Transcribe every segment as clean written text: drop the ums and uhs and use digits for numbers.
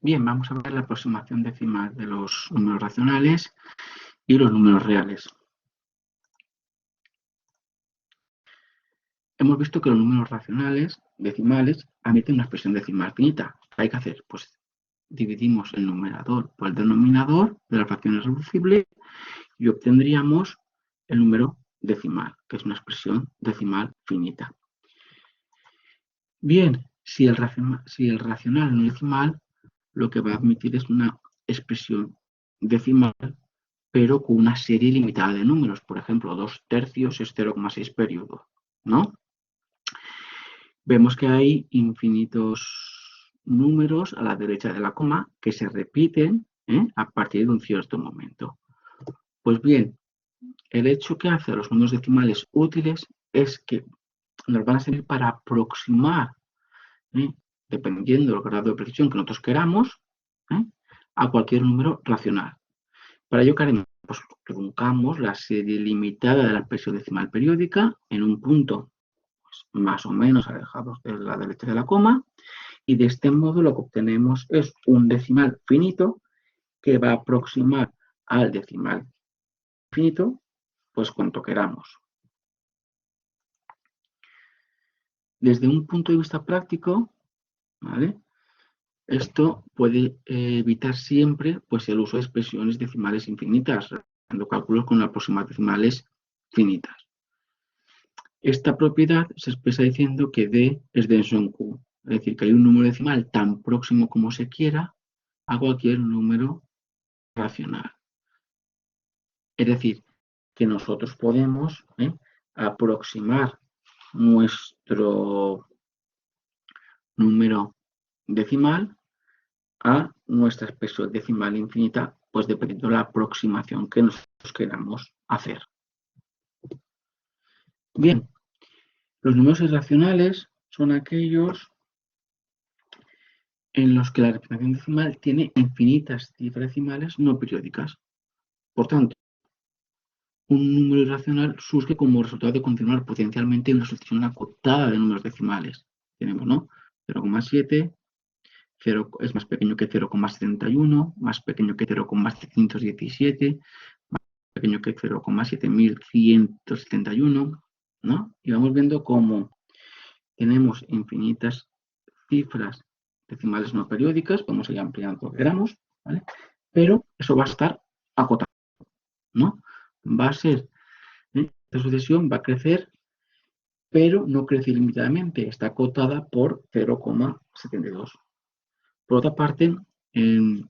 Bien, vamos a ver la aproximación decimal de los números racionales y los números reales. Hemos visto que los números racionales, decimales, admiten una expresión decimal finita. ¿Qué hay que hacer? Pues dividimos el numerador por el denominador de la fracción irreducible y obtendríamos el número decimal, que es una expresión decimal finita. Bien, si el racional no es decimal, lo que va a admitir es una expresión decimal, pero con una serie limitada de números. Por ejemplo, 2/3 es 0,6 periodo, ¿no? Vemos que hay infinitos números a la derecha de la coma que se repiten a partir de un cierto momento. Pues bien, el hecho que hace a los números decimales útiles es que nos van a servir para aproximar, dependiendo del grado de precisión que nosotros queramos, a cualquier número racional. Para ello, ¿qué haremos? Pues truncamos la serie limitada de la expresión decimal periódica en un punto más o menos alejados de la derecha de la coma, y de este modo lo que obtenemos es un decimal finito que va a aproximar al decimal finito pues cuanto queramos. Desde un punto de vista práctico, ¿vale?, esto puede evitar siempre pues, el uso de expresiones decimales infinitas, haciendo cálculos con aproximadas decimales finitas. Esta propiedad se expresa diciendo que D es denso en Q, es decir, que hay un número decimal tan próximo como se quiera a cualquier número racional. Es decir, que nosotros podemos aproximar nuestro número decimal a nuestra expresión decimal infinita, pues dependiendo de la aproximación que nosotros queramos hacer. Bien, los números irracionales son aquellos en los que la representación decimal tiene infinitas cifras decimales no periódicas. Por tanto, un número irracional surge como resultado de continuar potencialmente una sucesión acotada de números decimales. Tenemos, ¿no?, 0,7, 0 es más pequeño que 0,71, más pequeño que 0,717, más pequeño que 0,7171, ¿no? Y vamos viendo cómo tenemos infinitas cifras decimales no periódicas, podemos ir ampliando lo que queramos, ¿vale?, pero eso va a estar acotado, ¿no? Va a ser, esta sucesión va a crecer, pero no crece ilimitadamente, está acotada por 0,72. Por otra parte, en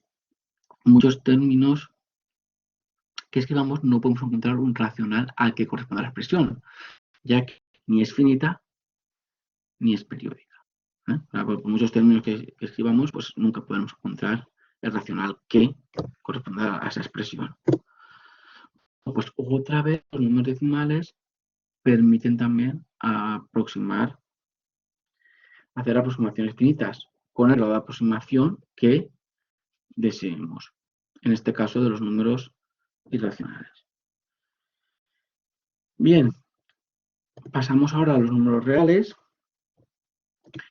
muchos términos que escribamos no podemos encontrar un racional al que corresponda la expresión, ya que ni es finita ni es periódica. Por muchos términos que escribamos, pues nunca podemos encontrar el racional que corresponda a esa expresión. Pues otra vez los números decimales permiten también hacer aproximaciones finitas con el grado de aproximación que deseemos, en este caso de los números irracionales. Bien, pasamos ahora a los números reales.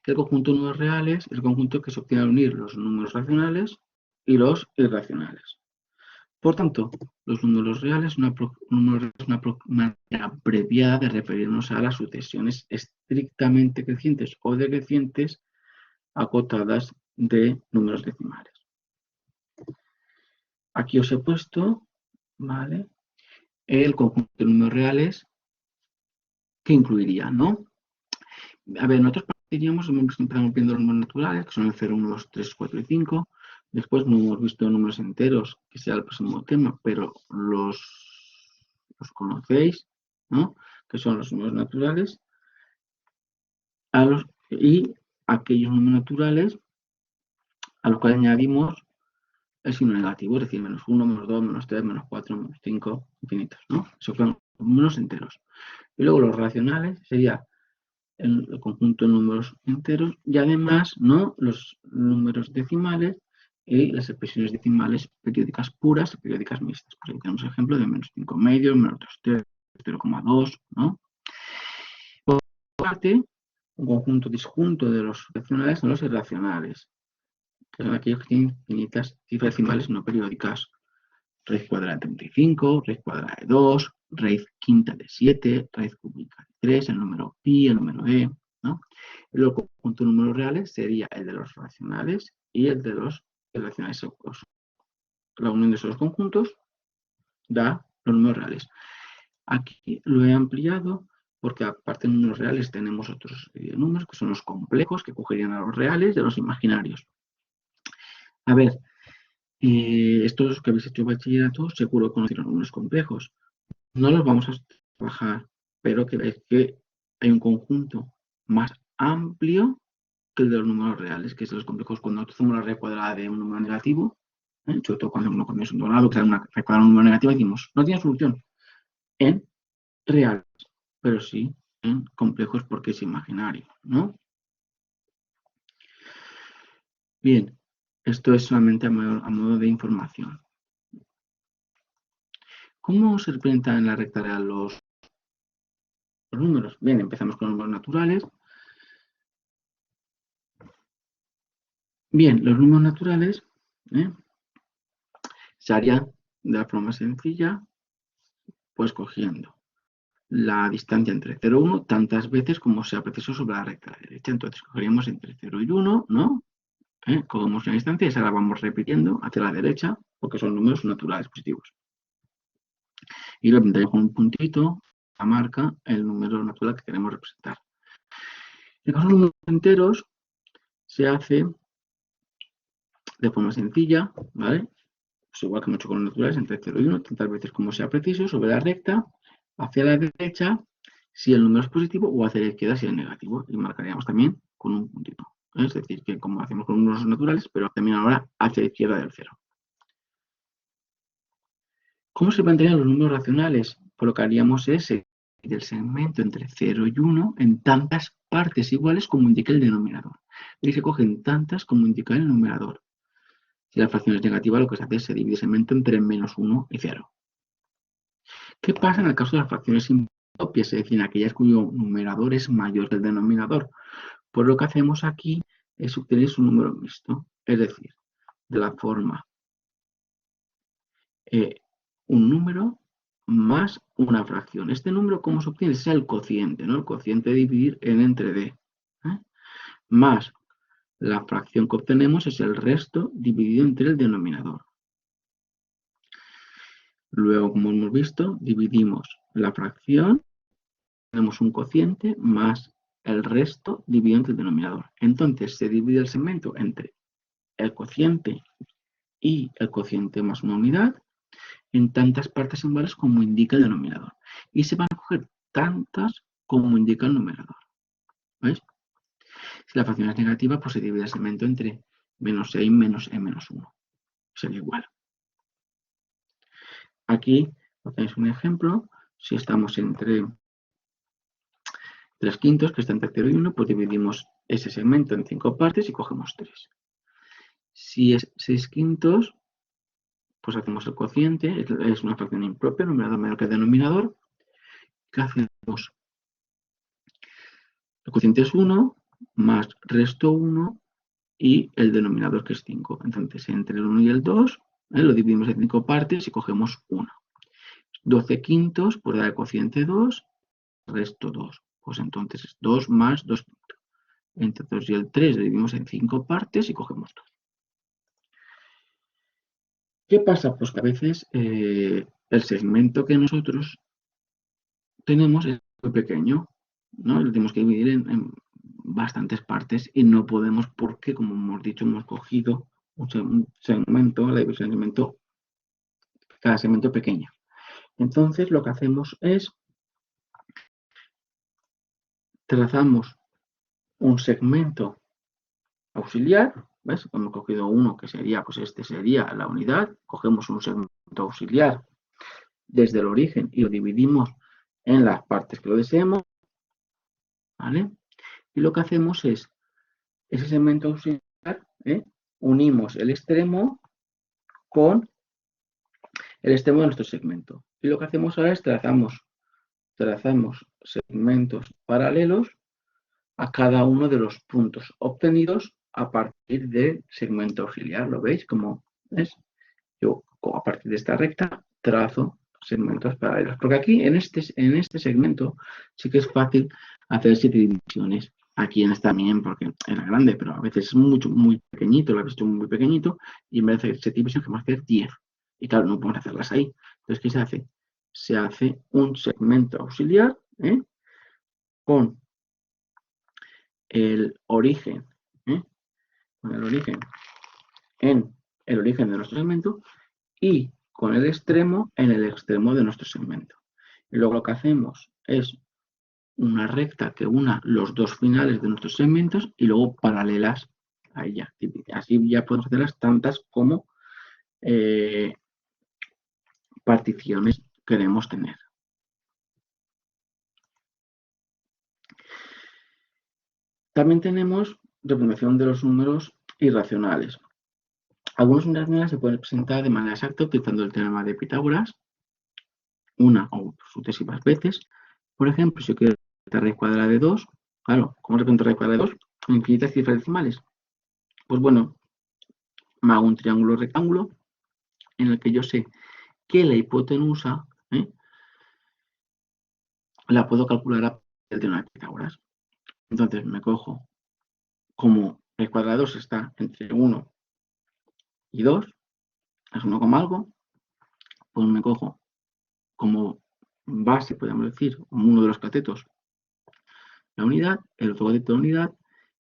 El conjunto de números reales es el conjunto que se obtiene al unir los números racionales y los irracionales. Por tanto, los números reales es una manera abreviada de referirnos a las sucesiones estrictamente crecientes o decrecientes acotadas de números decimales. Aquí os he puesto, ¿vale?, el conjunto de números reales que incluiría, ¿no? A ver, nosotros empezamos viendo los números naturales, que son el 0, 1, 2, 3, 4 y 5. Después no hemos visto números enteros, que sea el próximo tema, pero los conocéis, ¿no?, que son los números naturales. Y aquellos números naturales a los cuales añadimos el signo negativo, es decir, -1, -2, -3, -4, -5, infinitos, ¿no? Esos son números enteros. Y luego los racionales sería el conjunto de números enteros y además, ¿no?, los números decimales y las expresiones decimales periódicas puras y periódicas mixtas. Por ahí tenemos el ejemplo de -5 medios, -2, 0,2, ¿no? Por parte, un conjunto disjunto de los racionales son los irracionales, que son aquellos que tienen infinitas cifras decimales no periódicas. Raíz cuadrada de 35, raíz cuadrada de 2, raíz quinta de 7, raíz cúbica de 3, el número pi, el número e, ¿no? El conjunto de números reales sería el de los racionales y el de los irracionales seguros. La unión de esos conjuntos da los números reales. Aquí lo he ampliado porque aparte de números reales tenemos otros números que son los complejos, que cogerían a los reales y a los imaginarios. A ver, estos que habéis hecho bachillerato seguro conocéis los números complejos. No los vamos a trabajar, pero que veáis que hay un conjunto más amplio que el de los números reales, que es los complejos. Cuando hacemos la raíz cuadrada de un número negativo, sobre todo cuando uno comienza un donado, que es una raíz cuadrada de un número negativo, decimos, no tiene solución en reales, pero sí en complejos porque es imaginario, ¿no? Bien, esto es solamente a modo de información. ¿Cómo se representan en la recta real los números? Bien, empezamos con los números naturales. Bien, los números naturales se harían de la forma sencilla, pues cogiendo la distancia entre 0 y 1 tantas veces como sea preciso sobre la recta derecha. Entonces cogeríamos entre 0 y 1, ¿no? Cogemos una distancia y esa la vamos repitiendo hacia la derecha porque son números naturales positivos. Y lo pintaré con un puntito, la marca el número natural que queremos representar. En el caso de los números enteros se hace de forma sencilla, ¿vale? Pues igual que hemos hecho con los naturales, entre 0 y 1, tantas veces como sea preciso, sobre la recta, hacia la derecha, si el número es positivo, o hacia la izquierda si es negativo. Y marcaríamos también con un puntito. Es decir, que como hacemos con números naturales, pero también ahora hacia la izquierda del 0. ¿Cómo se plantearían los números racionales? Pues lo que haríamos es el segmento entre 0 y 1 en tantas partes iguales como indica el denominador. Y se cogen tantas como indica el numerador. Si la fracción es negativa, lo que se hace es se divide el segmento entre menos 1 y 0. ¿Qué pasa en el caso de las fracciones impropias? Es decir, aquellas cuyo numerador es mayor que el denominador. Pues lo que hacemos aquí es obtener un número mixto. Es decir, de la forma un número más una fracción. Este número, ¿cómo se obtiene? Es el cociente, ¿no? El cociente de dividir n entre d. Más la fracción que obtenemos es el resto dividido entre el denominador. Luego, como hemos visto, dividimos la fracción, tenemos un cociente más el resto dividido entre el denominador. Entonces, se divide el segmento entre el cociente y el cociente más una unidad en tantas partes iguales como indica el denominador. Y se van a coger tantas como indica el numerador. ¿Veis? Si la fracción es negativa, pues se divide el segmento entre menos 6 menos e menos 1. Sería igual. Aquí tenéis un ejemplo. Si estamos entre 3 quintos, que está entre 0 y 1, pues dividimos ese segmento en 5 partes y cogemos 3. Si es 6 quintos, pues hacemos el cociente, es una fracción impropia, numerador menor que el denominador. ¿Qué hacemos? El cociente es 1, más resto 1 y el denominador que es 5. Entonces, entre el 1 y el 2, lo dividimos en 5 partes y cogemos 1. 12 quintos, pues da el cociente 2, resto 2. Pues entonces es 2 más 2 quintos. Entre 2 y el 3 lo dividimos en 5 partes y cogemos 2. ¿Qué pasa? Pues que a veces el segmento que nosotros tenemos es muy pequeño, ¿no? Lo tenemos que dividir en bastantes partes y no podemos porque, como hemos dicho, hemos cogido un segmento, la división de segmento, cada segmento pequeño. Entonces lo que hacemos es trazamos un segmento auxiliar, ¿ves? Hemos cogido uno que sería, pues este sería la unidad, cogemos un segmento auxiliar desde el origen y lo dividimos en las partes que lo deseemos, ¿vale? Y lo que hacemos es, ese segmento auxiliar, unimos el extremo con el extremo de nuestro segmento. Y lo que hacemos ahora es trazamos segmentos paralelos a cada uno de los puntos obtenidos a partir del segmento auxiliar. ¿Lo veis? Como es, yo a partir de esta recta trazo segmentos paralelos. Porque aquí en este segmento sí que es fácil hacer 7 divisiones. Aquí en esta también, porque era grande, pero a veces es muy pequeñito, lo habéis hecho muy pequeñito, y en vez de hacer 7 divisiones, vamos a hacer 10. Y claro, no podemos hacerlas ahí. Entonces, ¿qué se hace? Se hace un segmento auxiliar con el origen, con el origen en el origen de nuestro segmento y con el extremo en el extremo de nuestro segmento. Y luego lo que hacemos es una recta que una los dos finales de nuestros segmentos y luego paralelas a ella. Así ya podemos hacerlas tantas como particiones queremos tener. También tenemos representación de los números irracionales. Algunos números irracionales se pueden representar de manera exacta utilizando el teorema de Pitágoras, una o sucesivas veces. Por ejemplo, si yo quiero la raíz cuadrada de 2, claro, ¿cómo represento la raíz cuadrada de 2? Infinitas cifras decimales. Pues bueno, me hago un triángulo rectángulo en el que yo sé que la hipotenusa la puedo calcular a partir del teorema de Pitágoras. Entonces me cojo, como raíz cuadrada de 2 está entre 1 y 2, es 1, algo, pues me cojo como base, podemos decir, uno de los catetos, la unidad, el otro cateto de la unidad,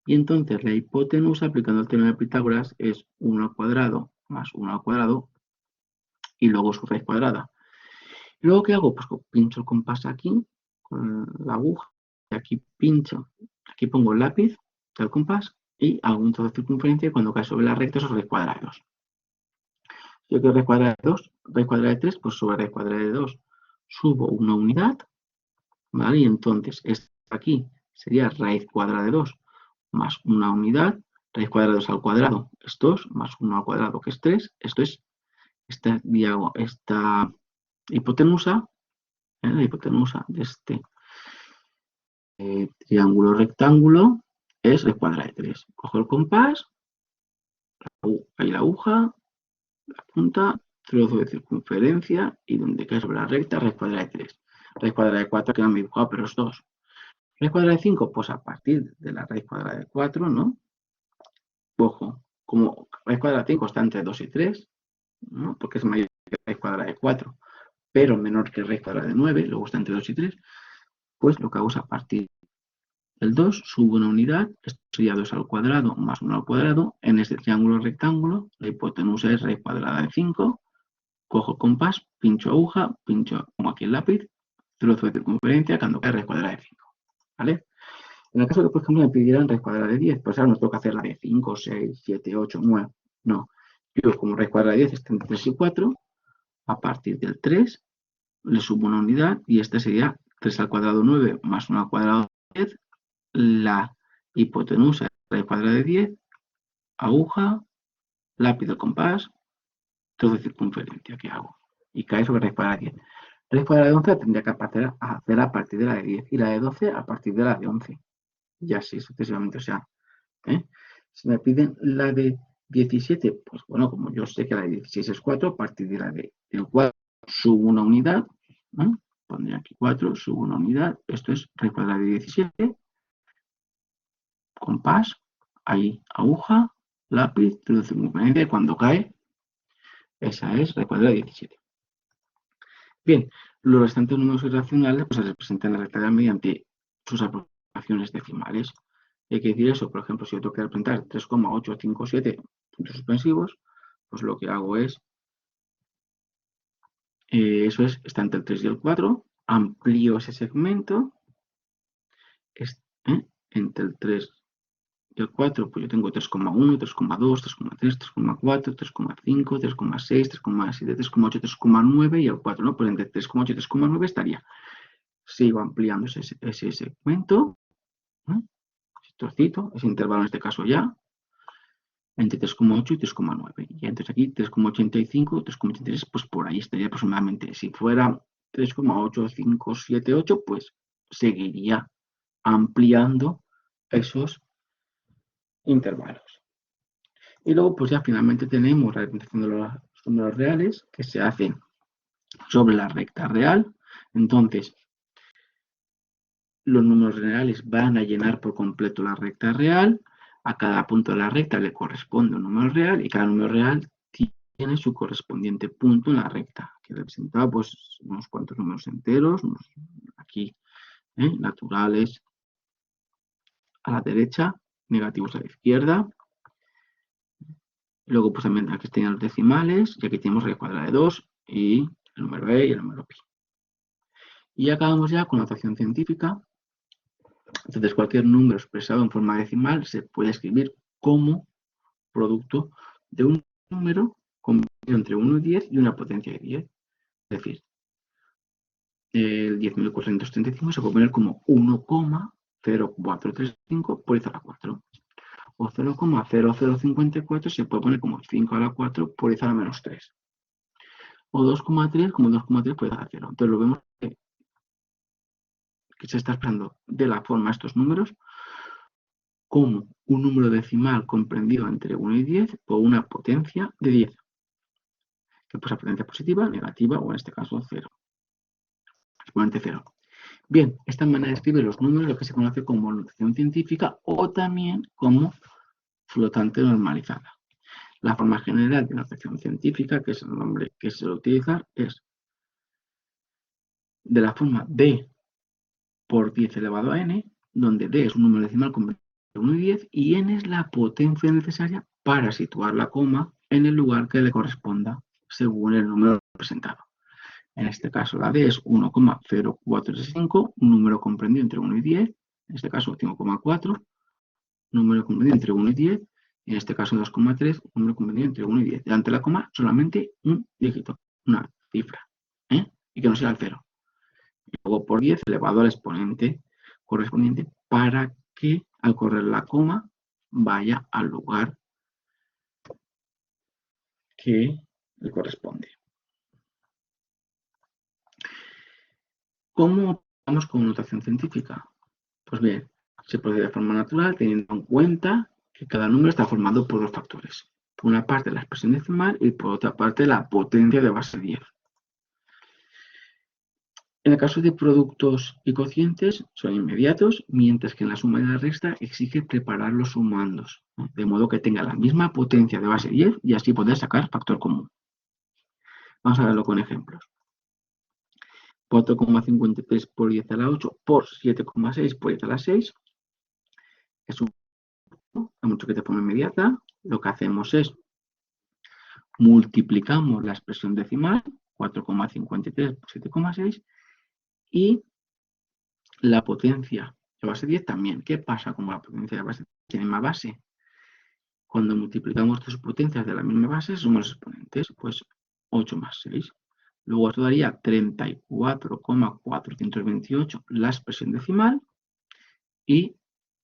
y entonces la hipotenusa aplicando el teorema de Pitágoras es 1 al cuadrado más 1 al cuadrado y luego su raíz cuadrada. ¿Y luego qué hago? Pues pincho el compás aquí con la aguja, y aquí pincho, aquí pongo el lápiz del compás y hago un trozo de circunferencia y cuando cae sobre la recta, esos raíz cuadrada de 2. Si yo quiero raíz cuadrada de 2, raíz cuadrada de 3, pues sobre raíz cuadrada de 2 subo una unidad, ¿vale? Y entonces esto aquí sería raíz cuadrada de 2 más una unidad, raíz cuadrada de 2 al cuadrado es 2, más 1 al cuadrado que es 3, esto es esta hipotenusa, la hipotenusa de este triángulo rectángulo es raíz cuadrada de 3. Cojo el compás, ahí la aguja, la punta, trozo de circunferencia y donde cae sobre la recta, raíz cuadrada de 3. Raíz cuadrada de 4 que no me he dibujado, pero es 2. Raíz cuadrada de 5, pues a partir de la raíz cuadrada de 4, ¿no? Cojo, como raíz cuadrada de 5 está entre 2 y 3, ¿no? Porque es mayor que raíz cuadrada de 4, pero menor que raíz cuadrada de 9, luego está entre 2 y 3, pues lo que hago es a partir del 2 subo una unidad, esto sería 2 al cuadrado más 1 al cuadrado, en este triángulo rectángulo, la hipotenusa es raíz cuadrada de 5, cojo el compás, pincho aguja, pincho como aquí el lápiz, trozo de circunferencia, cuando cae raíz cuadrada de 5, ¿vale? En el caso de que, por ejemplo, me pidieran raíz cuadrada de 10, pues ahora no tengo que hacer la de 5, 6, 7, 8, 9, no. Yo como raíz cuadrada de 10 está entre 3 y 4, a partir del 3 le subo una unidad y esta sería 3 al cuadrado 9 más 1 al cuadrado 10, la hipotenusa raíz cuadrada de 10, aguja, lápiz del compás, trozo de circunferencia que hago y cae sobre raíz cuadrada de 10. Raíz cuadrada de 11 tendría que hacer a partir de la de 10 y la de 12 a partir de la de 11 y así sucesivamente. O sea, si me piden la de 17, pues bueno, como yo sé que la de 16 es 4, a partir de la del 4 subo una unidad, pondré aquí 4, subo una unidad, esto es raíz cuadrada de 17, compás, ahí aguja, lápiz, trozo de circunferencia y cuando cae, esa es raíz cuadrada de 17. Bien, los restantes números irracionales pues, se representan en la recta mediante sus aproximaciones decimales. Hay que decir eso, por ejemplo, si yo tengo que representar 3,857 puntos suspensivos, pues lo que hago es, eso es, está entre el 3 y el 4, amplío ese segmento, entre el 3 y el 4, pues yo tengo 3,1, 3,2, 3,3, 3,4, 3,5, 3,6, 3,7, 3,8, 3,9 y el 4, ¿no? Pues entre 3,8 y 3,9 estaría. Sigo ampliando ese segmento, ese trocito, ese intervalo en este caso ya, entre 3,8 y 3,9. Y entonces aquí 3,85, 3,83, pues por ahí estaría aproximadamente. Si fuera 3,8578, pues seguiría ampliando esos intervalos. Y luego, pues ya finalmente tenemos la representación de los números reales que se hacen sobre la recta real. Entonces, los números reales van a llenar por completo la recta real. A cada punto de la recta le corresponde un número real y cada número real tiene su correspondiente punto en la recta, que representa pues unos cuantos números enteros, aquí naturales a la derecha, negativos a la izquierda. Luego pues también aquí tenemos los decimales y aquí tenemos raíz cuadrada de 2 y el número e y el número pi. Y acabamos ya con notación científica. Entonces cualquier número expresado en forma decimal se puede escribir como producto de un número comprendido entre 1 y 10 y una potencia de 10. Es decir, el 10.435 se puede poner como 1,0435 por 10 a la 4. O 0,0054 se puede poner como 5 a la 4 por 10 a la menos 3. O 2,3 como 2,3 por 10 a la 0. Entonces lo vemos que se está expresando de la forma estos números como un número decimal comprendido entre 1 y 10 por una potencia de 10. Que puede ser potencia positiva, negativa o en este caso 0. Exponente 0. Bien, esta manera de escribir los números es lo que se conoce como notación científica o también como flotante normalizada. La forma general de notación científica, que es el nombre que se suele utilizar, es de la forma d por 10 elevado a n, donde d es un número decimal comprendido entre 1 y 10 y n es la potencia necesaria para situar la coma en el lugar que le corresponda según el número representado. En este caso la d es 1,0465, un número comprendido entre 1 y 10, en este caso 5,4, número comprendido entre 1 y 10, y en este caso 2,3, número comprendido entre 1 y 10. Delante de la coma solamente un dígito, una cifra, y que no sea el 0. Y luego por 10 elevado al exponente correspondiente para que al correr la coma vaya al lugar que le corresponde. ¿Cómo operamos con notación científica? Pues bien, se procede de forma natural teniendo en cuenta que cada número está formado por dos factores. Por una parte la expresión decimal y por otra parte la potencia de base 10. En el caso de productos y cocientes son inmediatos, mientras que en la suma y la resta exige preparar los sumandos, de modo que tenga la misma potencia de base 10 y así poder sacar factor común. Vamos a verlo con ejemplos. 4,53 por 10 a la 8 por 7,6 por 10 a la 6 es un hay mucho que de forma inmediata. Lo que hacemos es multiplicamos la expresión decimal, 4,53 por 7,6, y la potencia de base 10 también. ¿Qué pasa con la potencia de base 10? Tiene más base. Cuando multiplicamos dos potencias de la misma base, suman los exponentes, pues 8 más 6. Luego esto daría 34,428 la expresión decimal y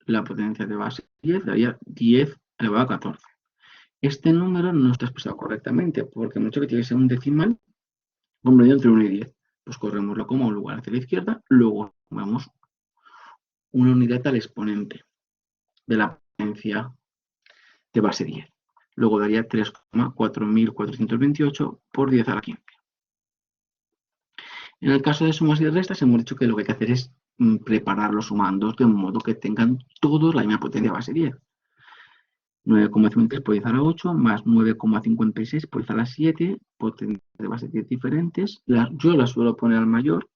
la potencia de base 10 daría 10 elevado a 14. Este número no está expresado correctamente porque mucho que tiene que ser un decimal comprendido entre 1 y 10. Pues corremos la coma a un lugar hacia la izquierda, luego sumamos una unidad al exponente de la potencia de base 10. Luego daría 3,4428 por 10 a la 15. En el caso de sumas y restas hemos dicho que lo que hay que hacer es preparar los sumandos de modo que tengan todos la misma potencia de base 10. 9,53 por 10 a la 8 más 9,56 por 10 a la 7, potencias de base 10 diferentes. Yo las suelo poner al mayor,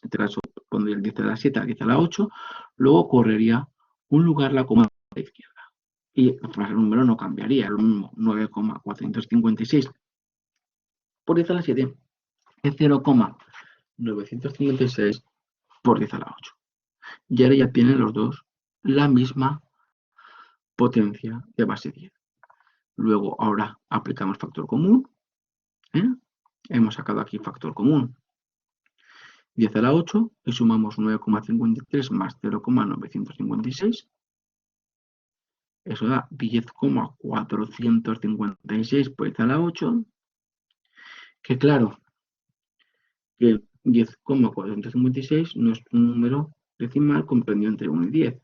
en este caso pondría el 10 a la 7 al 10 a la 8, luego correría un lugar la coma a la izquierda. Y el número no cambiaría, lo mismo, 9,456 por 10 a la 7 es 0,956 por 10 a la 8. Y ahora ya tienen los dos la misma potencia de base 10. Luego ahora aplicamos factor común. Hemos sacado aquí factor común 10 a la 8 y sumamos 9,53 más 0,956. Eso da 10,456 por 10 a la 8. Que claro, que 10,456 no es un número decimal comprendido entre 1 y 10.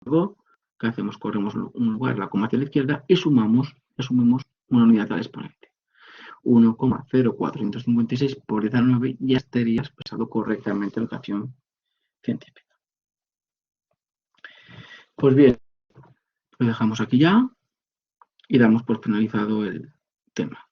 Luego ¿qué hacemos? Corremos un lugar, la coma hacia la izquierda y asumimos una unidad al exponente. 1,0456 por 10 a la 9 ya estaría expresado correctamente la ecuación científica. Pues bien, lo dejamos aquí ya y damos por finalizado el tema.